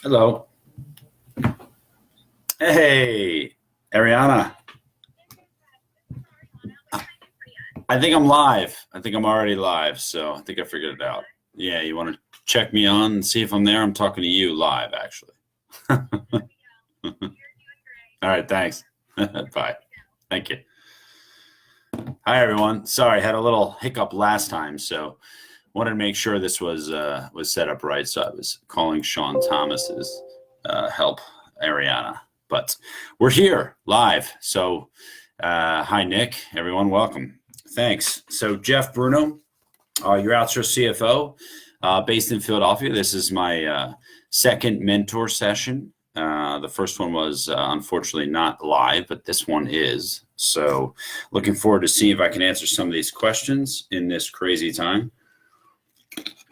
Hello. Hey, Ariana. I think I'm live. I think I'm already live, so I think I figured it out. Yeah, you want to check me on and see if I'm there? I'm talking to you live, actually. All right, thanks. Bye. Thank you. Hi, everyone. Sorry, had a little hiccup last time, so wanted to make sure this was set up right. So I was calling Sean Thomas's help Ariana, but we're here live. So hi, Nick. Everyone, welcome. Thanks. So Jeff Bruno, your outsourced CFO, based in Philadelphia. This is my second mentor session. The first one was unfortunately not live, but this one is. So looking forward to seeing if I can answer some of these questions in this crazy time.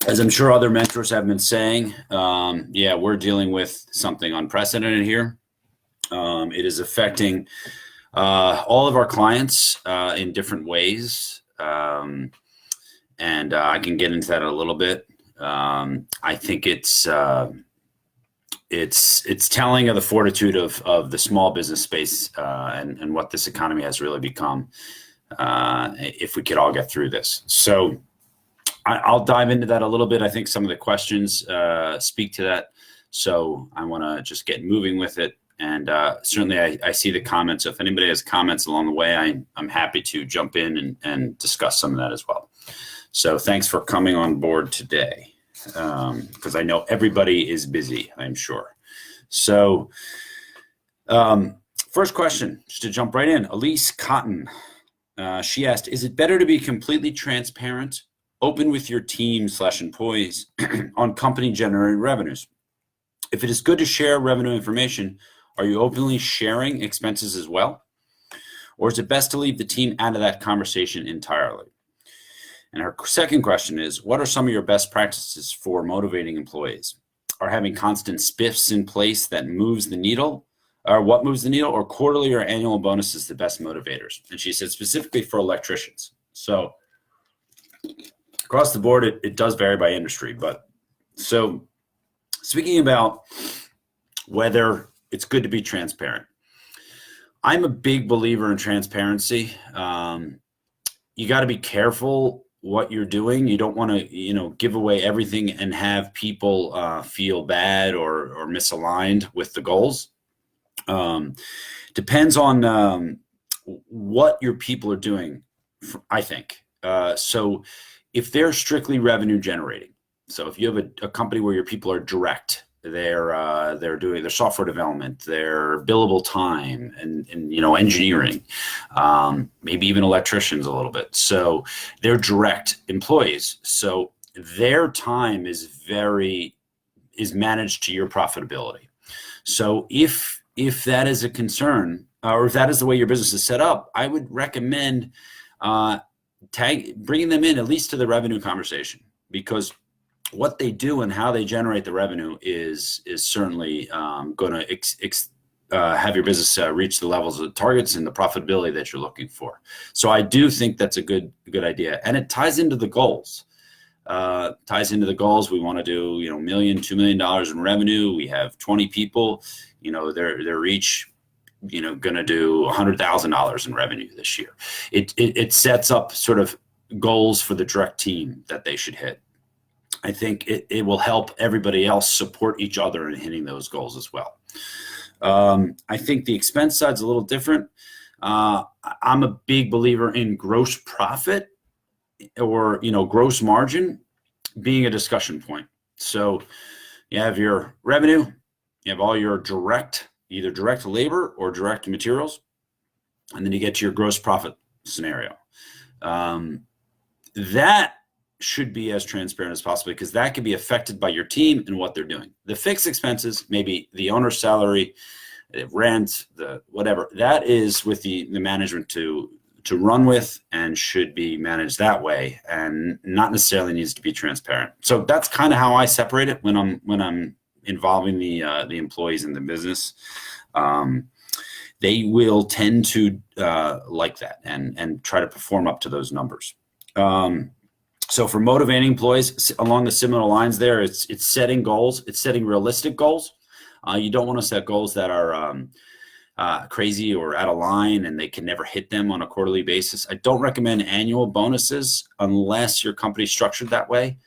As I'm sure other mentors have been saying, yeah, we're dealing with something unprecedented here. It is affecting all of our clients in different ways, and I can get into that a little bit. I think it's telling of the fortitude of the small business space and what this economy has really become. If we could all get through this, so I'll dive into that a little bit. I think some of the questions speak to that, so I want to just get moving with it. And certainly I see the comments. So if anybody has comments along the way, I'm happy to jump in and discuss some of that as well. So thanks for coming on board today, because I know everybody is busy, I'm sure. So first question, just to jump right in, Elise Cotton. She asked, is it better to be completely transparent, open with your team/employees on company-generated revenues? If it is good to share revenue information, are you openly sharing expenses as well? Or is it best to leave the team out of that conversation entirely? And her second question is, what are some of your best practices for motivating employees? Are having constant spiffs in place that moves the needle? Or what moves the needle? Or quarterly or annual bonuses the best motivators? And she said specifically for electricians. So across the board, it does vary by industry. But so speaking about whether it's good to be transparent, I'm a big believer in transparency. You got to be careful what you're doing. You don't want to, give away everything and have people feel bad or misaligned with the goals. Depends on what your people are doing, I think. So if they're strictly revenue generating, so if you have a company where your people are direct, they're doing their software development, their billable time, and engineering, maybe even electricians a little bit. So they're direct employees. So their time is managed to your profitability. So if that is a concern, or if that is the way your business is set up, I would recommend bringing them in at least to the revenue conversation, because what they do and how they generate the revenue is certainly going to have your business reach the levels of targets and the profitability that you're looking for. So I do think that's a good idea, and it ties into the goals. We want to do $1 million, $2 million in revenue. We have 20 people. They're each going to do $100,000 in revenue this year. It sets up sort of goals for the direct team that they should hit. I think it will help everybody else support each other in hitting those goals as well. I think the expense side's a little different. I'm a big believer in gross profit or gross margin being a discussion point. So you have your revenue, you have all your either direct labor or direct materials, and then you get to your gross profit scenario. That should be as transparent as possible, because that can be affected by your team and what they're doing. The fixed expenses, maybe the owner's salary, rent, the whatever, that is with the management to run with, and should be managed that way, and not necessarily needs to be transparent. So that's kind of how I separate it when I'm involving the employees in the business. They will tend to like that and try to perform up to those numbers. So for motivating employees, along the similar lines there, it's setting goals. It's setting realistic goals. You don't want to set goals that are crazy or out of line and they can never hit them on a quarterly basis. I don't recommend annual bonuses unless your company's structured that way.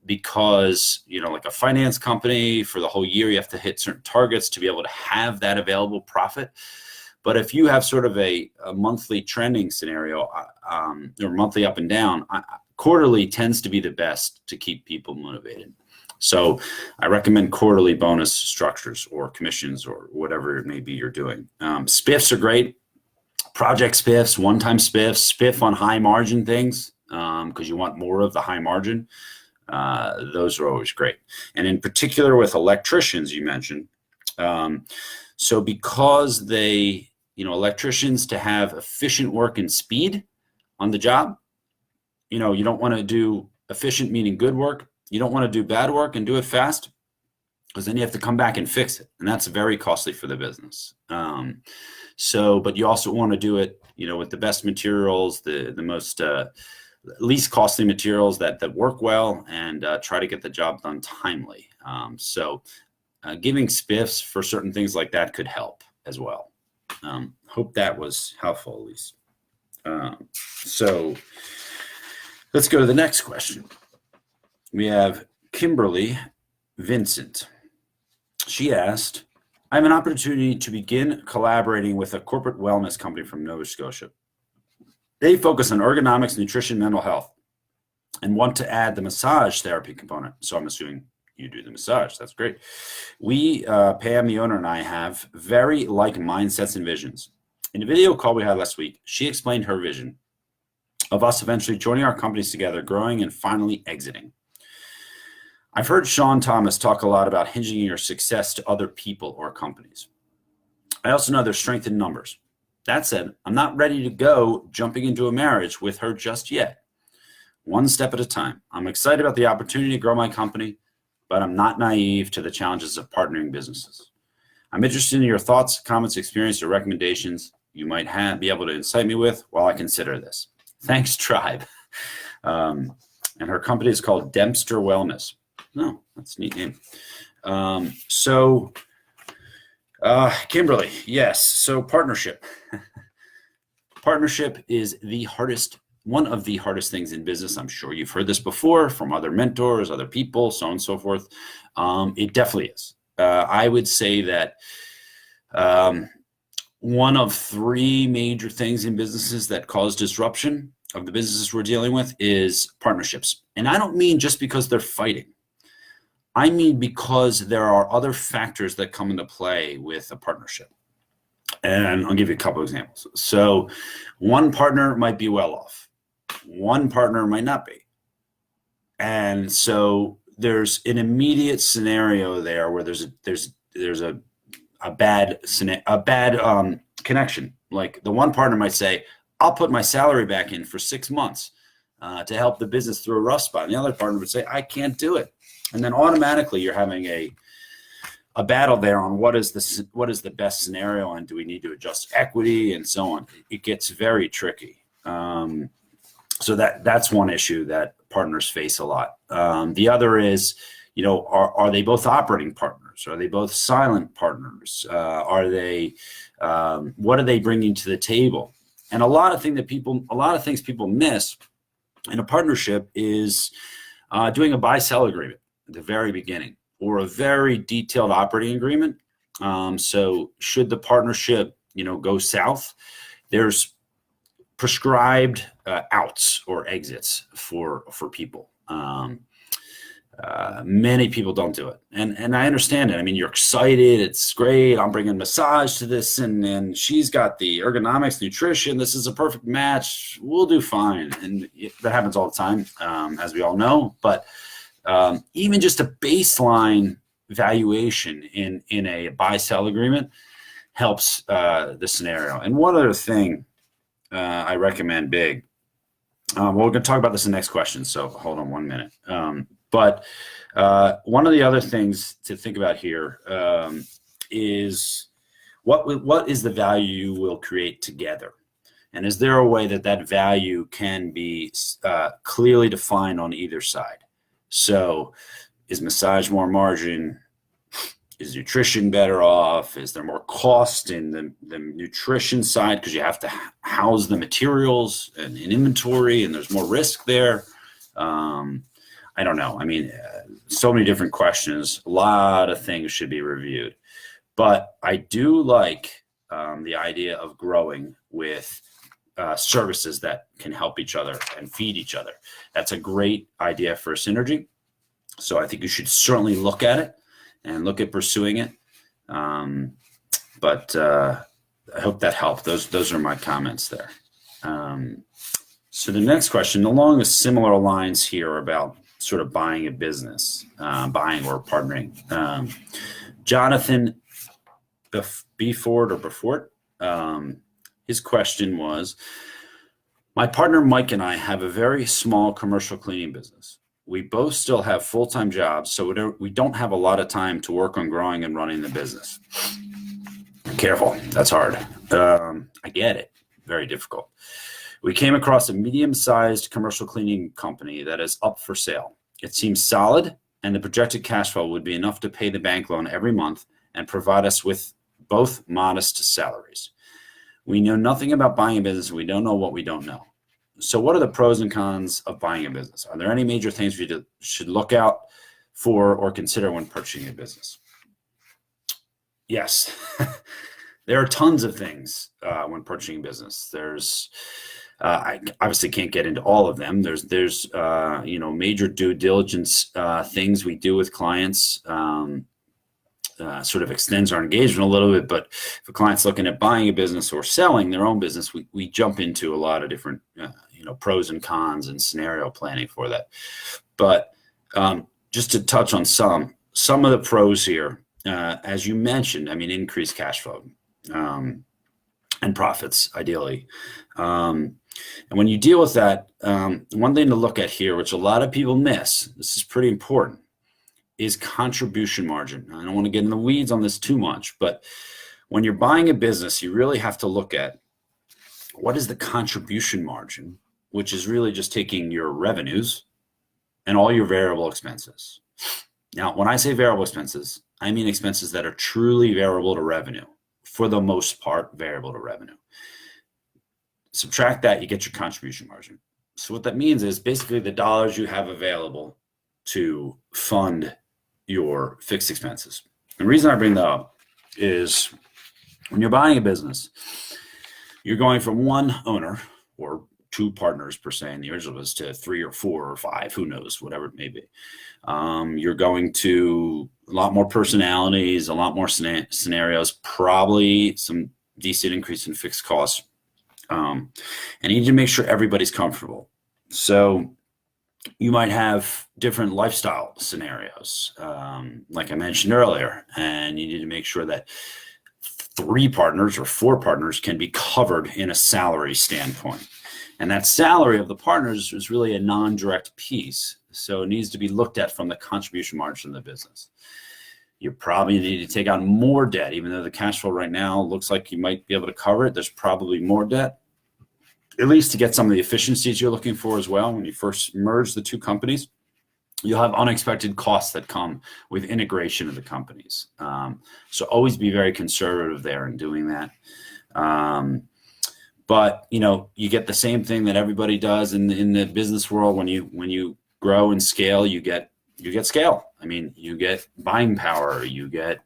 Because, like a finance company, for the whole year, you have to hit certain targets to be able to have that available profit. But if you have sort of a monthly trending scenario, or monthly up and down, quarterly tends to be the best to keep people motivated. So I recommend quarterly bonus structures or commissions or whatever it may be you're doing. Spiffs are great. Project spiffs, one-time spiffs, spiff on high margin things, because you want more of the high margin. Those are always great. And in particular with electricians, you mentioned. So because they, electricians, to have efficient work and speed on the job, you don't want to do efficient, meaning good work. You don't want to do bad work and do it fast, because then you have to come back and fix it. And that's very costly for the business. But you also want to do it, with the best materials, the most least costly materials that work well, and try to get the job done timely. Giving spiffs for certain things like that could help as well. Hope that was helpful, at least. So let's go to the next question. We have Kimberly Vincent. She asked, I have an opportunity to begin collaborating with a corporate wellness company from Nova Scotia. They focus on ergonomics, nutrition, mental health, and want to add the massage therapy component. So I'm assuming you do the massage. That's great. We, Pam, the owner, and I have very like mindsets and visions. In a video call we had last week, she explained her vision of us eventually joining our companies together, growing, and finally exiting. I've heard AkaShawnThomas talk a lot about hinging your success to other people or companies. I also know there's strength in numbers. That said, I'm not ready to go jumping into a marriage with her just yet. One step at a time. I'm excited about the opportunity to grow my company, but I'm not naive to the challenges of partnering businesses. I'm interested in your thoughts, comments, experience, or recommendations you might be able to incite me with while I consider this. Thanks, Tribe. And her company is called Dempster Wellness. No, that's a neat name. Kimberly, yes. So partnership. Partnership is one of the hardest things in business. I'm sure you've heard this before from other mentors, other people, so on and so forth. It definitely is. I would say that one of three major things in businesses that cause disruption of the businesses we're dealing with is partnerships. And I don't mean just because they're fighting. I mean because there are other factors that come into play with a partnership. And I'll give you a couple of examples. So one partner might be well off. One partner might not be. And so there's an immediate scenario there where there's a bad connection. Like the one partner might say, I'll put my salary back in for 6 months to help the business through a rough spot. And the other partner would say, I can't do it. And then automatically you're having a battle there on what is the best scenario, and do we need to adjust equity and so on. It gets very tricky. So that's one issue that partners face a lot. The other is, are they both operating partners? Are they both silent partners? What are they bringing to the table? And a lot of things people miss in a partnership is doing a buy-sell agreement at the very beginning, or a very detailed operating agreement. So should the partnership, go south, there's prescribed outs or exits for people. Many people don't do it. And I understand it. I mean, you're excited. It's great. I'm bringing massage to this, and she's got the ergonomics, nutrition. This is a perfect match. We'll do fine. And that happens all the time, as we all know. But even just a baseline valuation in a buy-sell agreement helps the scenario. And one other thing I recommend big. We're going to talk about this in the next question, so hold on 1 minute. But one of the other things to think about here is what is the value you will create together? And is there a way that value can be clearly defined on either side? So is massage more margin? Is nutrition better off? Is there more cost in the nutrition side because you have to house the materials and in inventory, and there's more risk there? I don't know. I mean, so many different questions. A lot of things should be reviewed. But I do like the idea of growing with services that can help each other and feed each other. That's a great idea for synergy. So I think you should certainly look at it and look at pursuing it. But I hope that helped. Those are my comments there. So the next question, along with similar lines here about sort of buying a business, buying or partnering. Jonathan Befort, his question was, my partner Mike and I have a very small commercial cleaning business. We both still have full-time jobs, so we don't have a lot of time to work on growing and running the business. Careful, that's hard. I get it, very difficult. We came across a medium-sized commercial cleaning company that is up for sale. It seems solid, and the projected cash flow would be enough to pay the bank loan every month and provide us with both modest salaries. We know nothing about buying a business. We don't know what we don't know. So what are the pros and cons of buying a business? Are there any major things we should look out for or consider when purchasing a business? Yes, there are tons of things when purchasing a business. There's I obviously can't get into all of them. There's major due diligence things we do with clients. Sort of extends our engagement a little bit, but if a client's looking at buying a business or selling their own business, we jump into a lot of different pros and cons and scenario planning for that. But just to touch on some of the pros here, as you mentioned, I mean, increased cash flow and profits, ideally. And when you deal with that, one thing to look at here, which a lot of people miss, this is pretty important, is contribution margin. I don't want to get in the weeds on this too much, but when you're buying a business, you really have to look at what is the contribution margin, which is really just taking your revenues and all your variable expenses. Now, when I say variable expenses, I mean expenses that are truly variable to revenue, for the most part, variable to revenue. Subtract that, you get your contribution margin. So what that means is basically the dollars you have available to fund your fixed expenses. The reason I bring that up is when you're buying a business, you're going from one owner or two partners per se, in the original was to 3 or 4 or 5, who knows, whatever it may be. You're going to a lot more personalities, a lot more scenarios, probably some decent increase in fixed costs. And you need to make sure everybody's comfortable. So you might have different lifestyle scenarios, like I mentioned earlier, and you need to make sure that 3 partners or 4 partners can be covered in a salary standpoint. And that salary of the partners is really a non-direct piece, so it needs to be looked at from the contribution margin of the business. You probably need to take out more debt, even though the cash flow right now looks like you might be able to cover it. There's probably more debt, at least to get some of the efficiencies you're looking for as well. When you first merge the 2 companies, you'll have unexpected costs that come with integration of the companies. So always be very conservative there in doing that. But you get the same thing that everybody does in the business world. When you grow and scale, you get scale. I mean, you get buying power. You get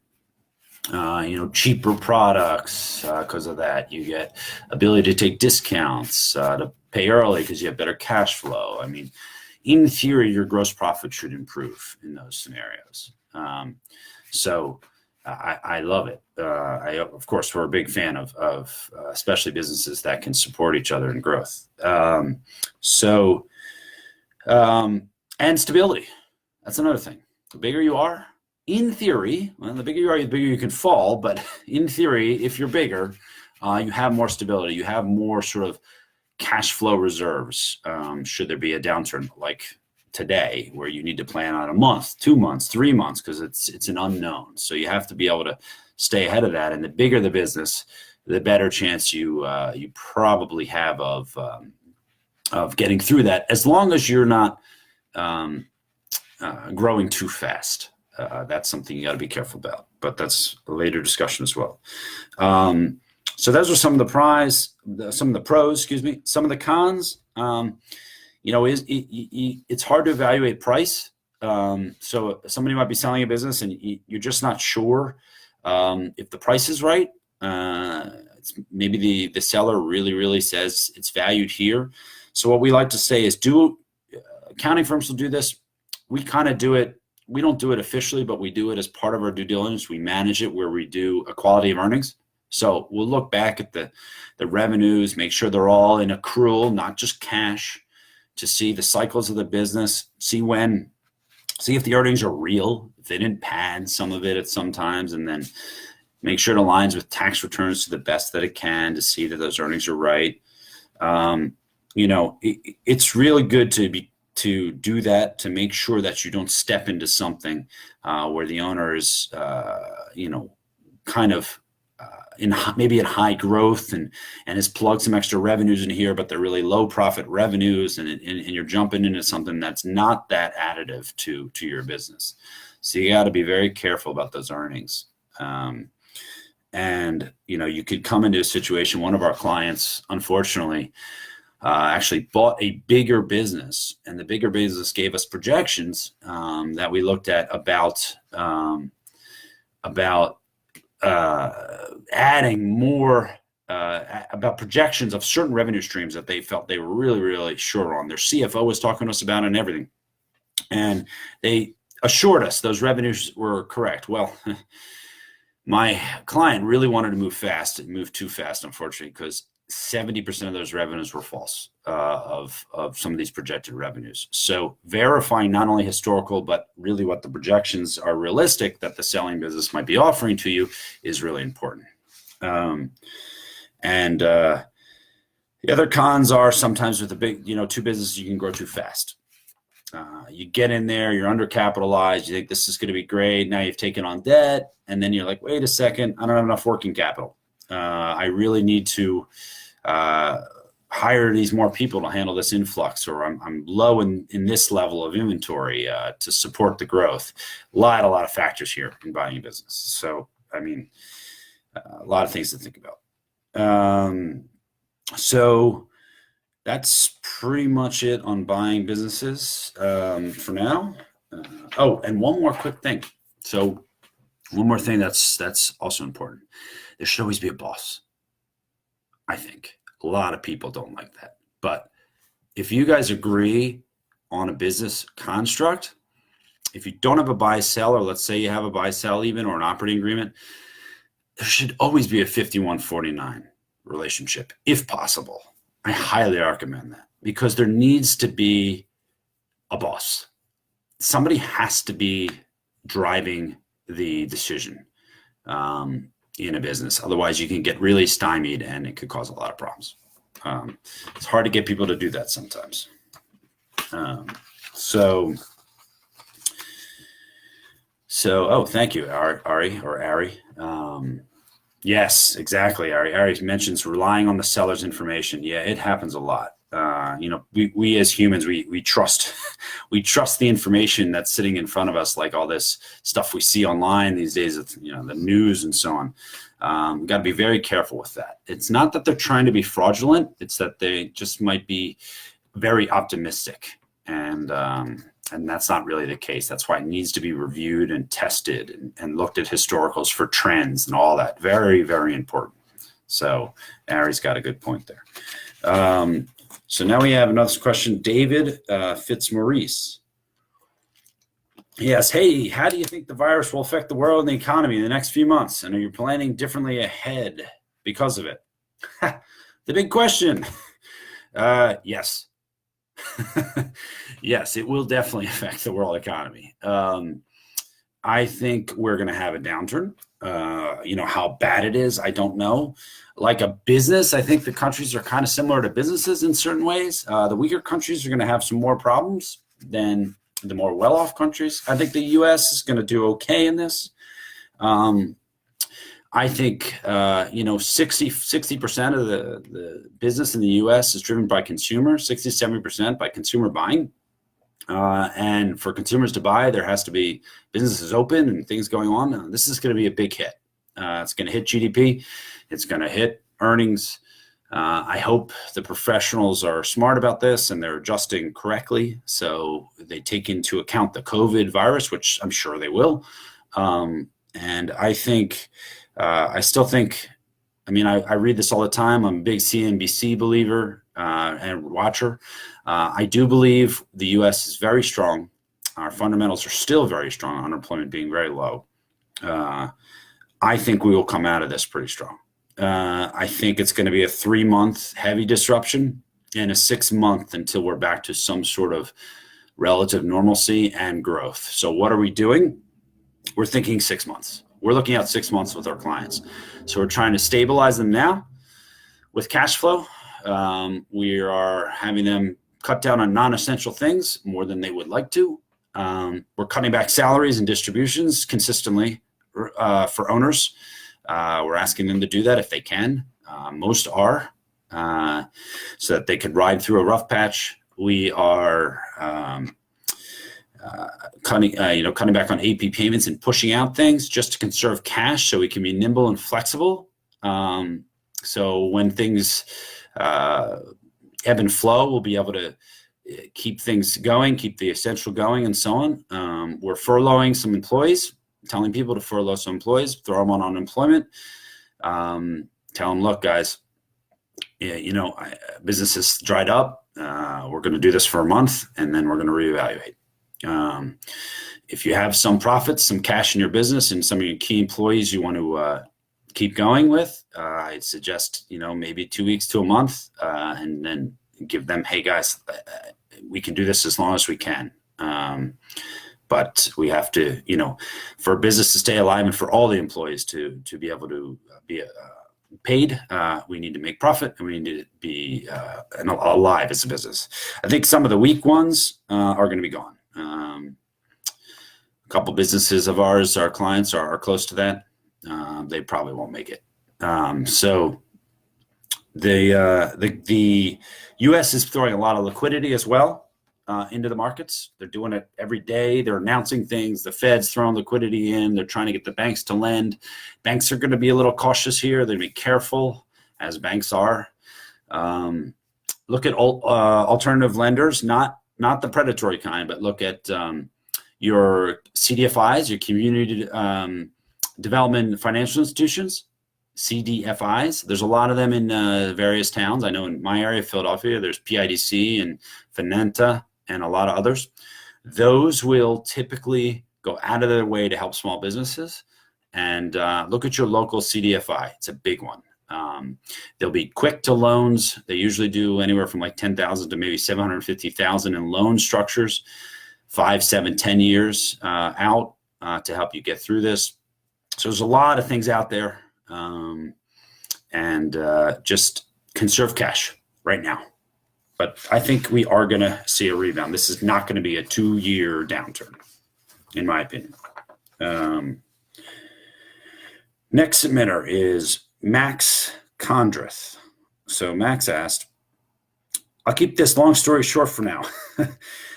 cheaper products because of that. You get ability to take discounts, to pay early because you have better cash flow. I mean, in theory, your gross profit should improve in those scenarios. So I love it. Of course, we're a big fan of especially businesses that can support each other in growth. And stability. That's another thing. The bigger you are, in theory, the bigger you are, the bigger you can fall. But in theory, if you're bigger, you have more stability. You have more sort of cash flow reserves should there be a downturn like today, where you need to plan on a month, 2 months, 3 months, because it's an unknown. So you have to be able to stay ahead of that. And the bigger the business, the better chance you probably have of getting through that, as long as you're not growing too fast. That's something you got to be careful about. but that's a later discussion as well. So those are some of the pros, excuse me. Some of the cons, it's hard to evaluate price. So somebody might be selling a business and you're just not sure if the price is right. Maybe the seller really says it's valued here. So what we like to say is accounting firms will do this. We kind of do it. We don't do it officially, but we do it as part of our due diligence. We manage it where we do a quality of earnings. So we'll look back at the revenues, make sure they're all in accrual, not just cash, to see the cycles of the business, see if the earnings are real, if they didn't pad some of it at some times, and then make sure it aligns with tax returns to the best that it can to see that those earnings are right. It's really good to do that, to make sure that you don't step into something where the owner is, kind of maybe at high growth and has plugged some extra revenues in here, but they're really low profit revenues, and you're jumping into something that's not that additive to your business. So you got to be very careful about those earnings. You could come into a situation. One of our clients, unfortunately, actually bought a bigger business, and the bigger business gave us projections that we looked at about adding more, about projections of certain revenue streams that they felt they were really sure on. Their CFO was talking to us about it and everything, and they assured us those revenues were correct. Well, my client really wanted to move fast. It moved too fast, unfortunately, because 70% of those revenues were false of some of these projected revenues. So verifying not only historical, but really what the projections are realistic that the selling business might be offering to you is really important. The other cons are sometimes with the big, two businesses, you can grow too fast. You get in there, you're undercapitalized, you think this is going to be great. Now you've taken on debt, and then you're like, wait a second, I don't have enough working capital. I really need to hire these more people to handle this influx, or I'm low in this level of inventory to support the growth. A lot of factors here in buying a business. So, a lot of things to think about. So that's pretty much it on buying businesses for now. And one more quick thing. So one more thing that's also important. There should always be a boss. I think a lot of people don't like that. But if you guys agree on a business construct, if you don't have a buy-sell, or let's say you have a buy-sell even, or an operating agreement, there should always be a 51-49 relationship, if possible. I highly recommend that, because there needs to be a boss. Somebody has to be driving the decision in a business. Otherwise, you can get really stymied, and it could cause a lot of problems. It's hard to get people to do that sometimes. Thank you, Ari. Yes, exactly, Ari. Ari mentions relying on the seller's information. Yeah, it happens a lot. We as humans, we trust the information that's sitting in front of us, like all this stuff we see online these days, the news and so on. We've got to be very careful with that. It's not that they're trying to be fraudulent. It's that they just might be very optimistic, and that's not really the case. That's why it needs to be reviewed and tested and looked at historicals for trends and all that. Very, very important. So Ari's got a good point there. So now we have another question. David Fitzmaurice. Yes. Hey, how do you think the virus will affect the world and the economy in the next few months? And are you planning differently ahead because of it? The big question. Yes. Yes, it will definitely affect the world economy. I think we're going to have a downturn. How bad it is, I don't know. Like a business, I think the countries are kind of similar to businesses in certain ways. The weaker countries are going to have some more problems than the more well-off countries. I think the U.S. is going to do okay in this. I think 60% of the business in the U.S. is driven by consumers, 60-70% by consumer buying. And for consumers to buy, there has to be businesses open and things going on. This is going to be a big hit. It's going to hit GDP. It's going to hit earnings. I hope the professionals are smart about this and they're adjusting correctly, so they take into account the COVID virus, which I'm sure they will. And I think, I still think, I mean, I read this all the time. I'm a big CNBC believer and watcher. I do believe the U.S. is very strong. Our fundamentals are still very strong, unemployment being very low. I think we will come out of this pretty strong. I think it's going to be a 3-month heavy disruption and a 6-month until we're back to some sort of relative normalcy and growth. So what are we doing? We're thinking 6 months. We're looking at 6 months with our clients. So we're trying to stabilize them now with cash flow. We are having them cut down on non-essential things more than they would like to. We're cutting back salaries and distributions consistently for owners. We're asking them to do that if they can. Most are, so that they could ride through a rough patch. We are cutting back on AP payments and pushing out things just to conserve cash so we can be nimble and flexible. So when things ebb and flow, we'll be able to keep things going, keep the essential going, and so on. We're furloughing some employees, telling people to furlough some employees, throw them on unemployment. Tell them, look, guys, business has dried up. We're going to do this for a month, and then we're going to reevaluate. If you have some profits, some cash in your business, and some of your key employees you want to keep going with, I'd suggest, maybe 2 weeks to a month, and then give them, hey, guys, we can do this as long as we can. But we have to, for business to stay alive and for all the employees to be able to be paid, we need to make profit, and we need to be alive as a business. I think some of the weak ones are going to be gone. A couple businesses of ours, our clients are close to that. They probably won't make it. So the U.S. is throwing a lot of liquidity as well into the markets. They're doing it every day. They're announcing things. The Fed's throwing liquidity in. They're trying to get the banks to lend. Banks are going to be a little cautious here. They're going to be careful, as banks are. Look at alternative lenders, not the predatory kind, but look at your CDFIs, your community development financial institutions, CDFIs. There's a lot of them in various towns. I know in my area, Philadelphia, there's PIDC and Finenta and a lot of others. Those will typically go out of their way to help small businesses. And look at your local CDFI. It's a big one. They'll be quick to loans. They usually do anywhere from like 10,000 to maybe 750,000 in loan structures, 5, 7, 10 years out to help you get through this. So there's a lot of things out there, and just conserve cash right now. But I think we are going to see a rebound. This is not going to be a 2-year downturn, in my opinion. Next submitter is Max Condrith. So Max asked, I'll keep this long story short for now.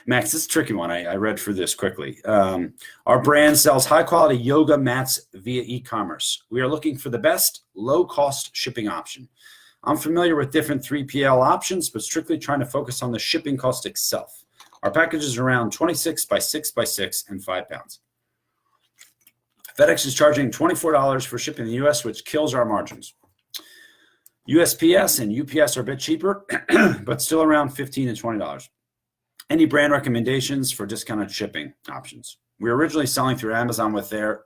Max, this is a tricky one. I read through this quickly. Our brand sells high-quality yoga mats via e-commerce. We are looking for the best low-cost shipping option. I'm familiar with different 3PL options, but strictly trying to focus on the shipping cost itself. Our package is around 26 by 6 by 6 and 5 pounds. FedEx is charging $24 for shipping in the U.S., which kills our margins. USPS and UPS are a bit cheaper, but still around $15 and $20. Any brand recommendations for discounted shipping options? We were originally selling through Amazon with their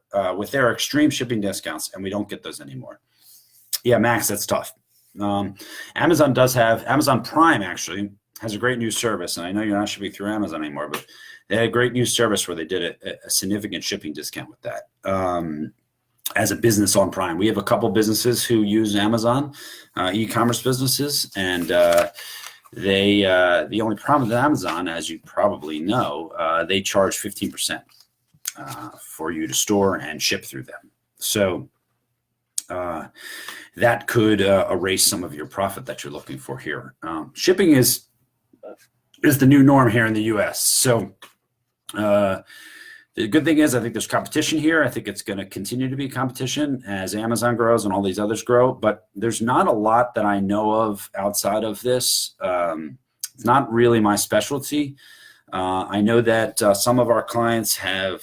extreme shipping discounts, and we don't get those anymore. Yeah, Max, that's tough. Amazon Prime actually has a great new service, and I know you're not shipping through Amazon anymore, but they had a great new service where they did a significant shipping discount with that. As a business on Prime, we have a couple businesses who use Amazon, e-commerce businesses, and the only problem with Amazon, as you probably know, they charge 15% for you to store and ship through them. So that could erase some of your profit that you're looking for here. Shipping is is the new norm here in the U.S. So the good thing is I think there's competition here. I think it's going to continue to be competition as Amazon grows and all these others grow. But there's not a lot that I know of outside of this. It's not really my specialty. I know that some of our clients have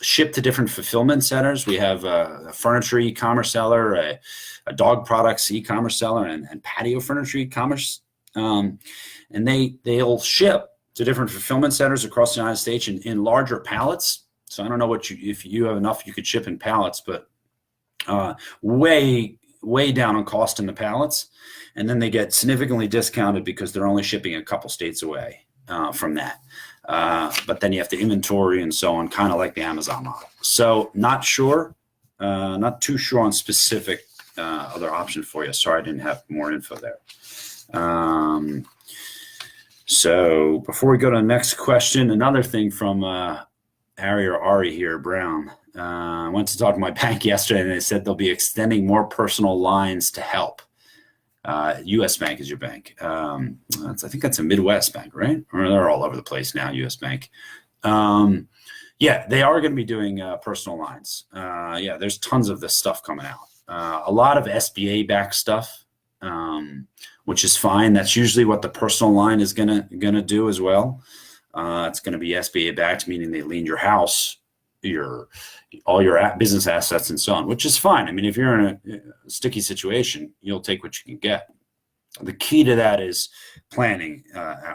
shipped to different fulfillment centers. We have a furniture e-commerce seller, a dog products e-commerce seller, and patio furniture e-commerce. And they'll ship to different fulfillment centers across the United States in larger pallets. So I don't know if you have enough you could ship in pallets, but way down on cost in the pallets. And then they get significantly discounted because they're only shipping a couple states away from that. But then you have to inventory and so on, kind of like the Amazon model. So not too sure on specific other option for you. Sorry, I didn't have more info there. So before we go to the next question, another thing from Ari here, Brown. I went to talk to my bank yesterday and they said they'll be extending more personal lines to help. U.S. Bank is your bank. I think that's a Midwest bank, right? Or they're all over the place now, U.S. Bank. Yeah, they are going to be doing personal lines. Yeah, there's tons of this stuff coming out. A lot of SBA-backed stuff, which is fine. That's usually what the personal line is gonna do as well. It's going to be SBA-backed, meaning they lien your house, all your business assets and so on, which is fine. I mean, if you're in a sticky situation, you'll take what you can get. The key to that is planning,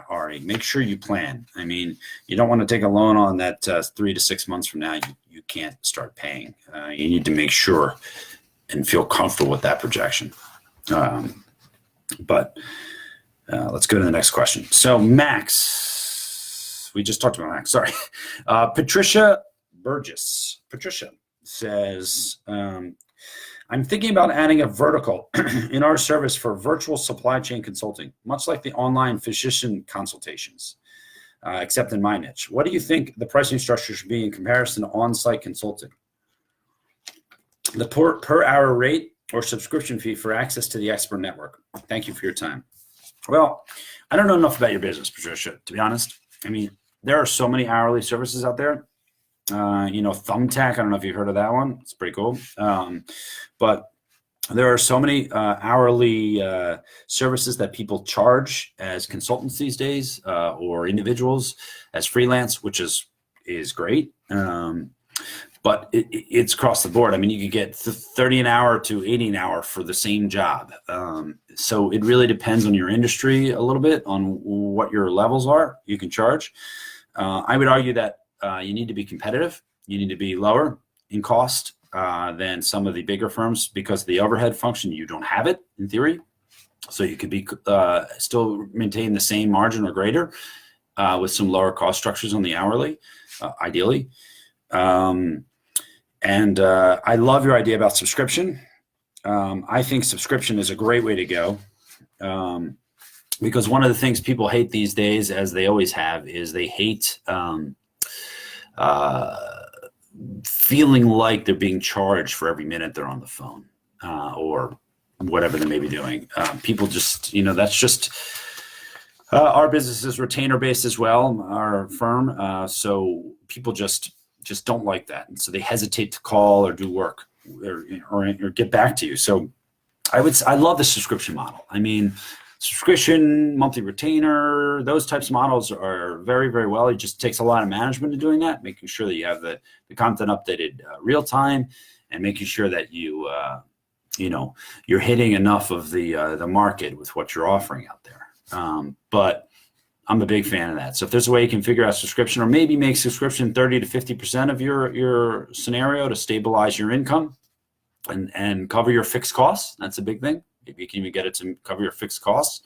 Ari. Make sure you plan. I mean, you don't want to take a loan on that 3 to 6 months from now, you can't start paying. You need to make sure and feel comfortable with that projection. But let's go to the next question. So Max, we just talked about Max, sorry. Patricia Burgess. Patricia says, I'm thinking about adding a vertical in our service for virtual supply chain consulting, much like the online physician consultations, except in my niche. What do you think the pricing structure should be in comparison to on-site consulting? The per hour rate or subscription fee for access to the expert network? Thank you for your time. Well, I don't know enough about your business, Patricia, to be honest. I mean, there are so many hourly services out there. Thumbtack, I don't know if you've heard of that one. It's pretty cool. But there are so many hourly services that people charge as consultants these days, or individuals as freelance, which is great. But it's across the board. I mean, you could get 30 an hour to 80 an hour for the same job. So it really depends on your industry a little bit, on what your levels are you can charge. I would argue that you need to be competitive. You need to be lower in cost than some of the bigger firms, because the overhead function, you don't have it in theory. So you could be still maintain the same margin or greater with some lower cost structures on the hourly, ideally. And I love your idea about subscription. I think subscription is a great way to go, because one of the things people hate these days, as they always have, is they hate feeling like they're being charged for every minute they're on the phone, or whatever they may be doing. People just, that's just, our business is retainer based as well, our firm. So people just don't like that. And so they hesitate to call or do work or get back to you. So I love the subscription model. I mean, subscription, monthly retainer, those types of models are very, very well. It just takes a lot of management in doing that, making sure that you have the content updated real time, and making sure that you're hitting enough of the market with what you're offering out there. But I'm a big fan of that. So if there's a way you can figure out subscription, or maybe make subscription 30 to 50% of your scenario to stabilize your income and cover your fixed costs, that's a big thing. Maybe you can even get it to cover your fixed costs,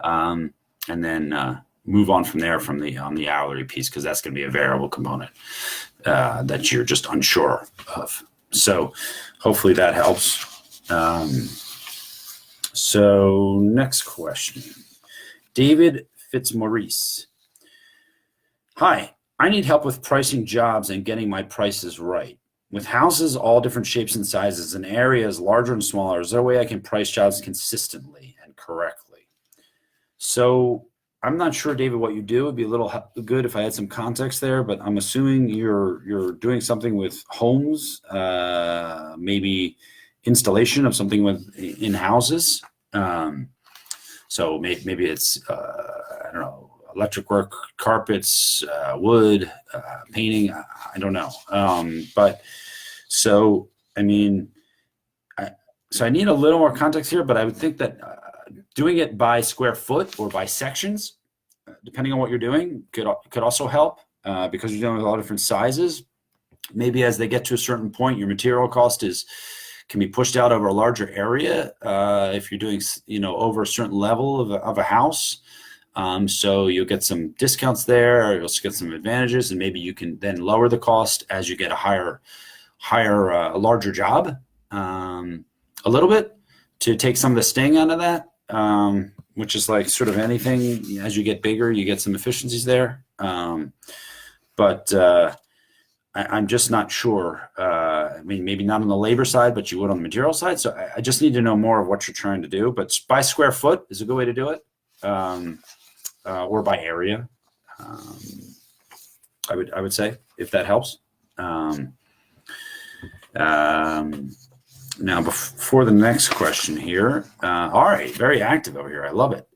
and then move on from there on the hourly piece, because that's going to be a variable component that you're just unsure of. So hopefully that helps. So next question, David Fitzmaurice. Hi, I need help with pricing jobs and getting my prices right. With houses all different shapes and sizes and areas larger and smaller, is there a way I can price jobs consistently and correctly? So I'm not sure, David, what you do. It'd be a little good if I had some context there, but I'm assuming you're doing something with homes, maybe installation of something in houses. So maybe it's I don't know, electric work, carpets, wood, painting. I don't know. But so I mean, so I need a little more context here, but I would think that doing it by square foot or by sections, depending on what you're doing, could also help because you're dealing with a lot of different sizes. Maybe as they get to a certain point, your material cost can be pushed out over a larger area if you're doing, over a certain level of a house. So you'll get some discounts there, or you'll get some advantages, and maybe you can then lower the cost as you get a larger job a little bit to take some of the sting out of that, which is like sort of anything. As you get bigger, you get some efficiencies there. But I'm just not sure. I mean, maybe not on the labor side, but you would on the material side. So I just need to know more of what you're trying to do. But by square foot is a good way to do it, or by area. I would say, if that helps. Now, before the next question here, all right, very active over here. I love it.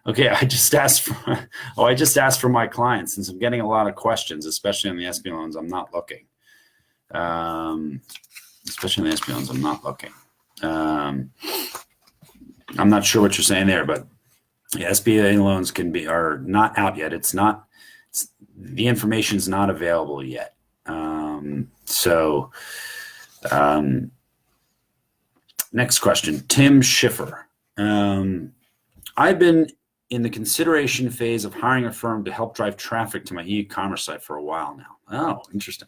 Okay, I just asked for my clients, since I'm getting a lot of questions, especially on the SB loans. I'm not looking. Especially on the SB loans, I'm not looking. I'm not sure what you're saying there, but the SBA loans are not out yet. The information's not available yet. Next question, Tim Schiffer. I've been in the consideration phase of hiring a firm to help drive traffic to my e-commerce site for a while now. Oh, interesting.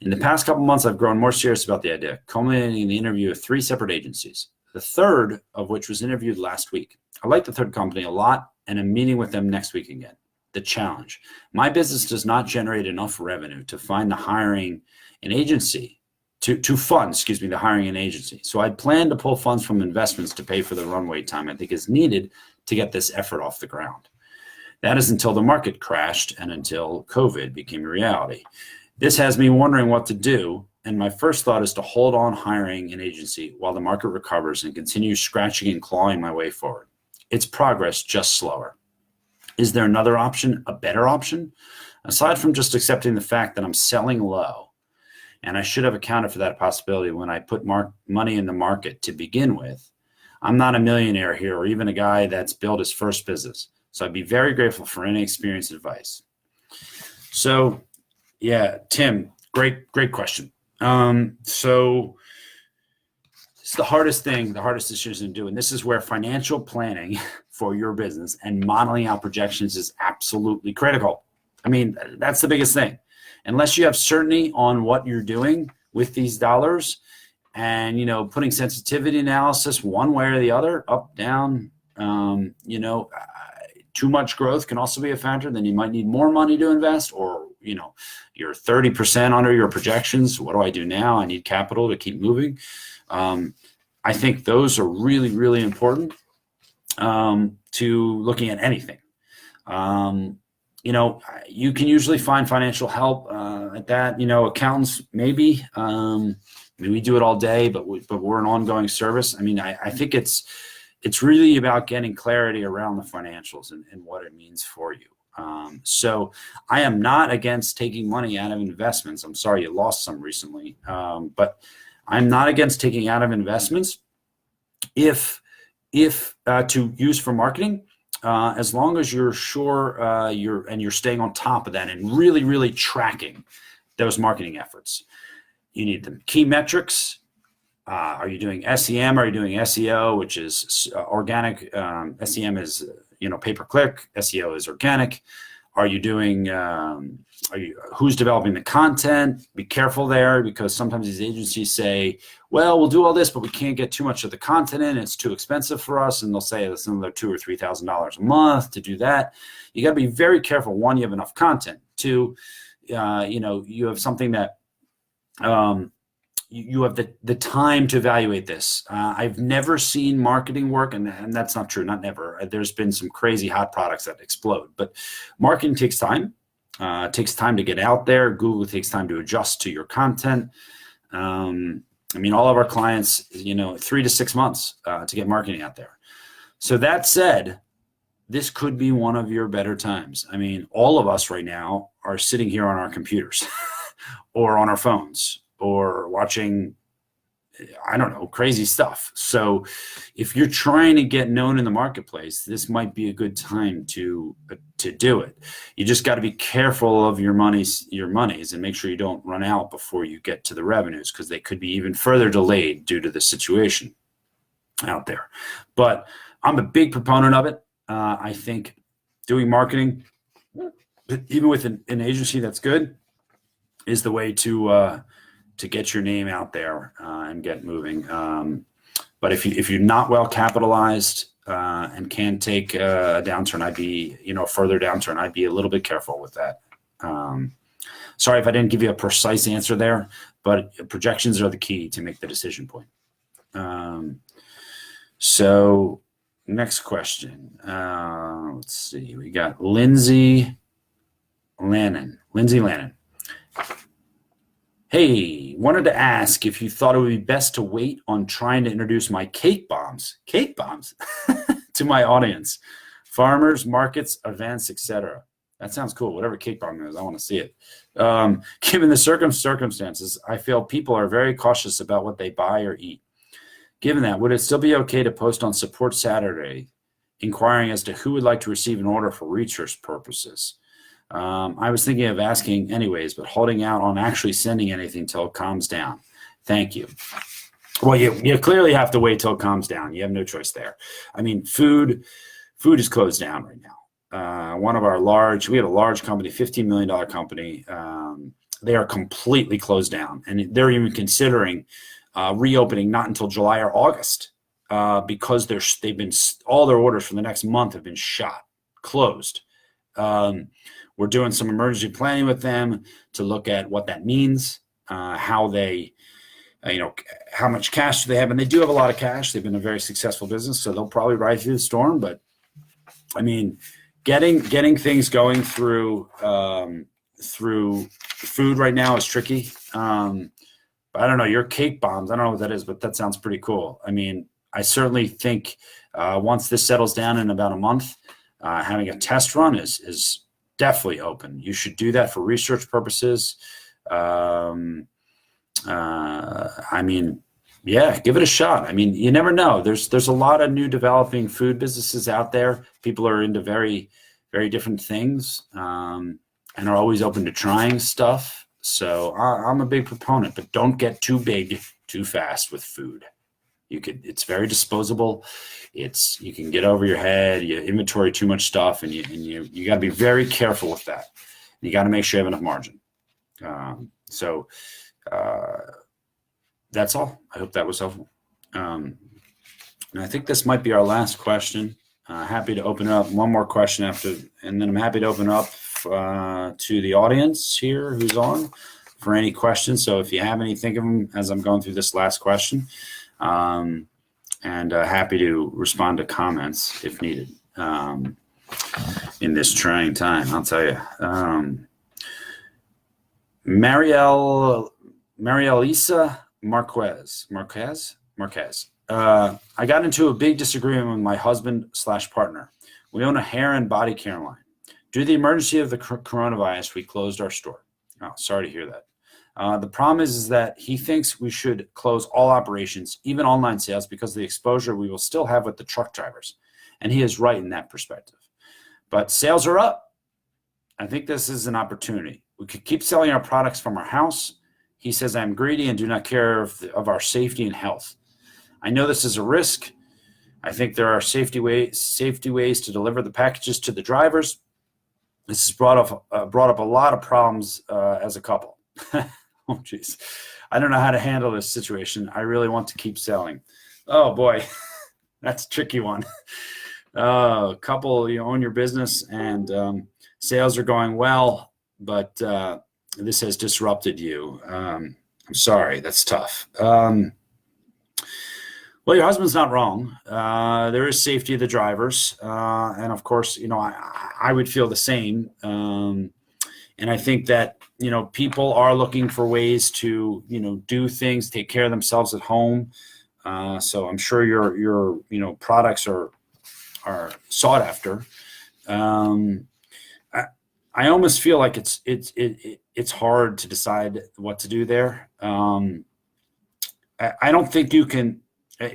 In the past couple months, I've grown more serious about the idea, culminating in the interview of 3 separate agencies, the third of which was interviewed last week. I like the third company a lot, and I'm meeting with them next week again. The challenge: my business does not generate enough revenue to fund the hiring an agency. The hiring an agency. So I plan to pull funds from investments to pay for the runway time I think is needed to get this effort off the ground. That is until the market crashed and until COVID became a reality. This has me wondering what to do, and my first thought is to hold on hiring an agency while the market recovers and continue scratching and clawing my way forward. It's progress, just slower. Is there another option, a better option? Aside from just accepting the fact that I'm selling low, and I should have accounted for that possibility when I put money in the market to begin with, I'm not a millionaire here, or even a guy that's built his first business. So I'd be very grateful for any experienced advice. So yeah, Tim, great question. So it's the hardest decision to do. And this is where financial planning for your business and modeling out projections is absolutely critical. I mean, that's the biggest thing. Unless you have certainty on what you're doing with these dollars and, putting sensitivity analysis one way or the other, up, down, too much growth can also be a factor. Then you might need more money to invest, or, you're 30% under your projections. What do I do now? I need capital to keep moving. I think those are really, really important to looking at anything. You can usually find financial help at that. Accountants, maybe. We do it all day, but we're an ongoing service. I mean, I think it's really about getting clarity around the financials and what it means for you. So I am not against taking money out of investments. I'm sorry you lost some recently, but I'm not against taking out of investments if to use for marketing. As long as you're sure you're staying on top of that and really, really tracking those marketing efforts. You need the key metrics. Are you doing SEM? Are you doing SEO, which is organic? SEM is pay-per-click. SEO is organic. Are you doing? Who's developing the content? Be careful there, because sometimes these agencies say, well, we'll do all this, but we can't get too much of the content in. It's too expensive for us. And they'll say it's another $2,000 or $3,000 a month to do that. You got to be very careful. One, you have enough content. Two, you have something that, you have the time to evaluate this. I've never seen marketing work, and that's not true, not never. There's been some crazy hot products that explode, but marketing takes time. It takes time to get out there. Google takes time to adjust to your content. I mean, all of our clients, 3 to 6 months to get marketing out there. So that said, this could be one of your better times. I mean, all of us right now are sitting here on our computers or on our phones or watching, I don't know, crazy stuff. So if you're trying to get known in the marketplace, this might be a good time to do it. You just got to be careful of your monies and make sure you don't run out before you get to the revenues, because they could be even further delayed due to the situation out there. But I'm a big proponent of it. I think doing marketing, even with an agency that's good, is the way to get your name out there and get moving. But if you're not well capitalized and can take a downturn, I'd be, a further downturn, I'd be a little bit careful with that. Sorry if I didn't give you a precise answer there, but projections are the key to make the decision point. So next question. Let's see. We got Lindsay Lannon. Hey, wanted to ask if you thought it would be best to wait on trying to introduce my cake bombs to my audience, farmers, markets, events, etc. That sounds cool. Whatever cake bomb is, I want to see it. Given the circumstances, I feel people are very cautious about what they buy or eat. Given that, would it still be okay to post on Support Saturday, inquiring as to who would like to receive an order for research purposes? I was thinking of asking anyways, but holding out on actually sending anything till it calms down. Thank you. Well, you clearly have to wait till it calms down. You have no choice there. I mean, food is closed down right now. We have a large company, $15 million company. They are completely closed down, and they're even considering reopening not until July or August because all their orders for the next month have been closed. We're doing some emergency planning with them to look at what that means, how they, how much cash do they have, and they do have a lot of cash. They've been a very successful business, so they'll probably ride through the storm. But I mean, getting things going through food right now is tricky. But I don't know, your cake bombs, I don't know what that is, but that sounds pretty cool. I mean, I certainly think once this settles down in about a month, having a test run is definitely open. You should do that for research purposes. I mean, yeah, give it a shot. I mean, you never know. There's a lot of new developing food businesses out there. People are into very, very different things and are always open to trying stuff. So I'm a big proponent, but don't get too big too fast with food. It's very disposable. You can get over your head. You inventory too much stuff, and you got to be very careful with that. You got to make sure you have enough margin. So that's all. I hope that was helpful. And I think this might be our last question. Happy to open up one more question after, and then I'm happy to open up to the audience here who's on for any questions. So if you have any, think of them as I'm going through this last question. And happy to respond to comments if needed in this trying time, I'll tell you. Marielisa Marquez. I got into a big disagreement with my husband/partner. We own a hair and body care line. Due to the emergency of the coronavirus, we closed our store. Oh, sorry to hear that. The problem is that he thinks we should close all operations, even online sales, because of the exposure we will still have with the truck drivers. And he is right in that perspective. But sales are up. I think this is an opportunity. We could keep selling our products from our house. He says I'm greedy and do not care of our safety and health. I know this is a risk. I think there are safety ways to deliver the packages to the drivers. This has brought up a lot of problems as a couple. Oh, geez. I don't know how to handle this situation. I really want to keep selling. Oh, boy. That's a tricky one. Couple, you own your business and sales are going well, but this has disrupted you. I'm I'm sorry, that's tough. Well, your husband's not wrong. There is safety of the drivers, and of course, I would feel the same. And I think that people are looking for ways to do things, take care of themselves at home. So I'm sure your products are sought after. I almost feel like it's hard to decide what to do there. I don't think you can,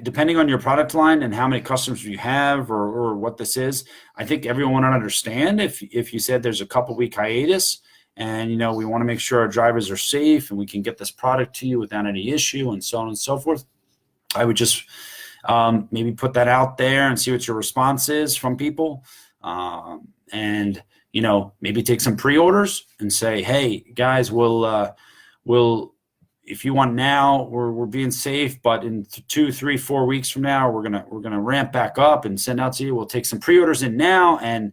depending on your product line and how many customers you have or what this is. I think everyone would understand if you said there's a couple week hiatus and we want to make sure our drivers are safe and we can get this product to you without any issue and so on and so forth. I would just maybe put that out there and see what your response is from people, and maybe take some pre-orders and say, hey guys, we'll if you want now, we're being safe, but in 2, 3, 4 weeks from now, we're gonna ramp back up and send out to you. We'll take some pre-orders in now, and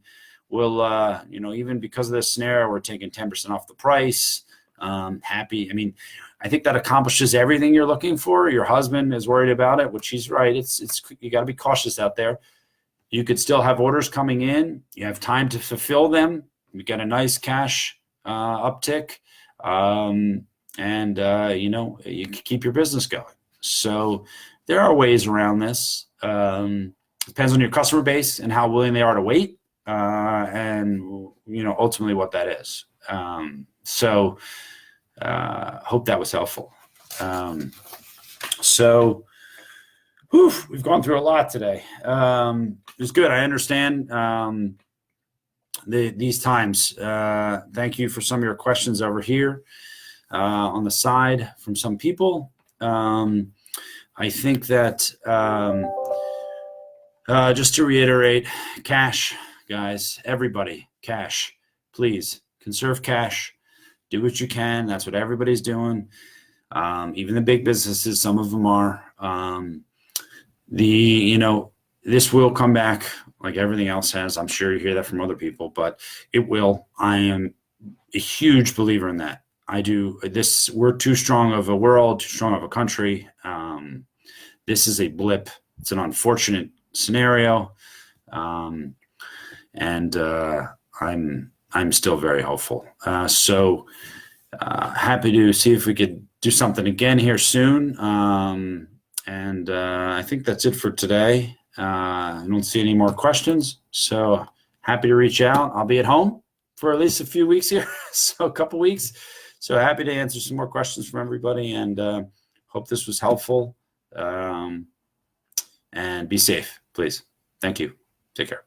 we'll even because of this scenario, we're taking 10% off the price. Happy. I mean, I think that accomplishes everything you're looking for. Your husband is worried about it, which he's right. It's you got to be cautious out there. You could still have orders coming in. You have time to fulfill them. You get a nice cash uptick, and you can keep your business going. So there are ways around this. Depends on your customer base and how willing they are to wait, and ultimately what that is. So hope that was helpful. We've gone through a lot today. It's good. I understand these times. Thank you for some of your questions over here on the side from some people. I think that just to reiterate, cash, guys, everybody, cash, please conserve cash. Do what you can. That's what everybody's doing. Even the big businesses, some of them are. This will come back like everything else has. I'm sure you hear that from other people, but it will. I am a huge believer in that. I do this. We're too strong of a world, too strong of a country. This is a blip. It's an unfortunate scenario. And I'm still very hopeful. So happy to see if we could do something again here soon. And I think that's it for today. I don't see any more questions. So happy to reach out. I'll be at home for at least a few weeks here, so a couple weeks. So happy to answer some more questions from everybody, and hope this was helpful. And be safe, please. Thank you. Take care.